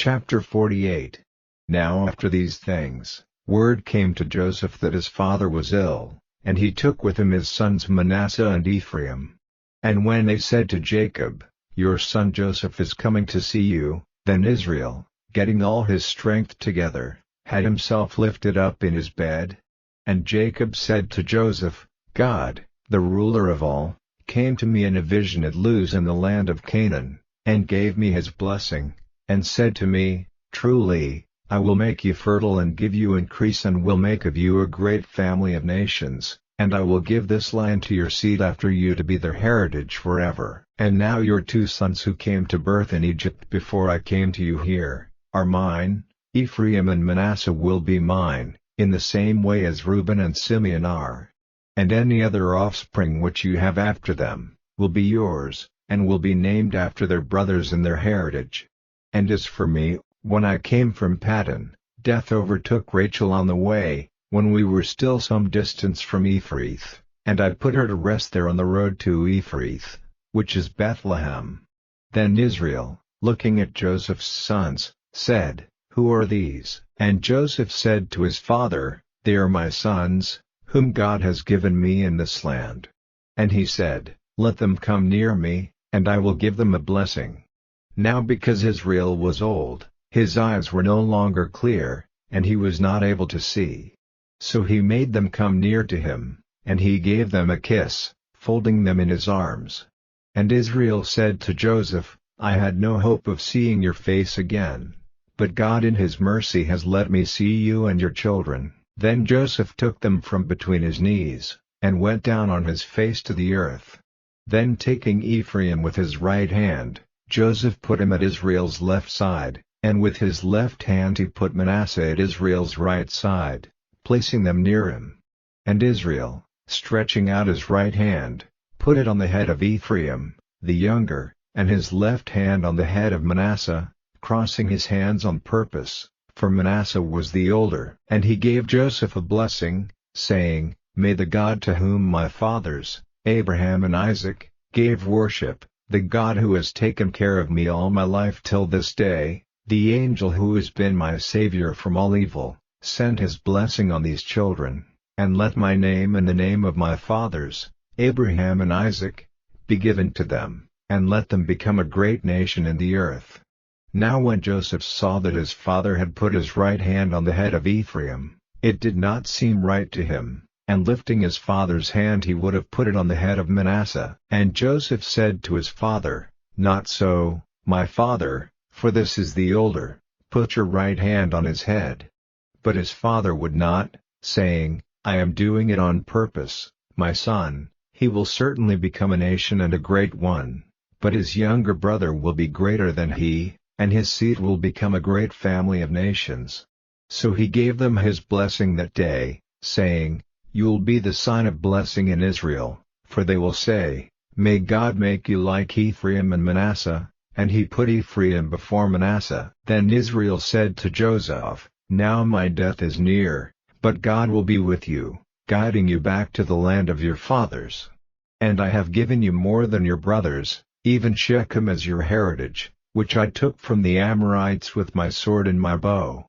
Chapter 48. Now after these things, word came to Joseph that his father was ill, and he took with him his sons Manasseh and Ephraim. And when they said to Jacob, "Your son Joseph is coming to see you," then Israel, getting all his strength together, had himself lifted up in his bed. And Jacob said to Joseph, "God, the ruler of all, came to me in a vision at Luz in the land of Canaan, and gave me his blessing, and said to me, Truly, I will make you fertile and give you increase and will make of you a great family of nations, and I will give this land to your seed after you to be their heritage forever. And now your 2 sons who came to birth in Egypt before I came to you here, are mine. Ephraim and Manasseh will be mine, in the same way as Reuben and Simeon are. And any other offspring which you have after them, will be yours, and will be named after their brothers in their heritage. And as for me, when I came from Paddan, death overtook Rachel on the way, when we were still some distance from Ephraim, and I put her to rest there on the road to Ephraim, which is Bethlehem." Then Israel, looking at Joseph's sons, said, "Who are these?" And Joseph said to his father, "They are my sons, whom God has given me in this land." And he said, "Let them come near me, and I will give them a blessing." Now because Israel was old, his eyes were no longer clear, and he was not able to see. So he made them come near to him, and he gave them a kiss, folding them in his arms. And Israel said to Joseph, "I had no hope of seeing your face again, but God in his mercy has let me see you and your children." Then Joseph took them from between his knees, and went down on his face to the earth. Then taking Ephraim with his right hand, Joseph put him at Israel's left side, and with his left hand he put Manasseh at Israel's right side, placing them near him. And Israel, stretching out his right hand, put it on the head of Ephraim, the younger, and his left hand on the head of Manasseh, crossing his hands on purpose, for Manasseh was the older. And he gave Joseph a blessing, saying, "May the God to whom my fathers, Abraham and Isaac, gave worship, the God who has taken care of me all my life till this day, the angel who has been my Savior from all evil, send his blessing on these children, and let my name and the name of my fathers, Abraham and Isaac, be given to them, and let them become a great nation in the earth." Now when Joseph saw that his father had put his right hand on the head of Ephraim, it did not seem right to him, and lifting his father's hand he would have put it on the head of Manasseh. And Joseph said to his father, "Not so, my father, for this is the older, put your right hand on his head." But his father would not, saying, "I am doing it on purpose, my son, he will certainly become a nation and a great one, but his younger brother will be greater than he, and his seed will become a great family of nations." So he gave them his blessing that day, saying, "You'll be the sign of blessing in Israel, for they will say, May God make you like Ephraim and Manasseh," and he put Ephraim before Manasseh. Then Israel said to Joseph, "Now my death is near, but God will be with you, guiding you back to the land of your fathers. And I have given you more than your brothers, even Shechem as your heritage, which I took from the Amorites with my sword and my bow.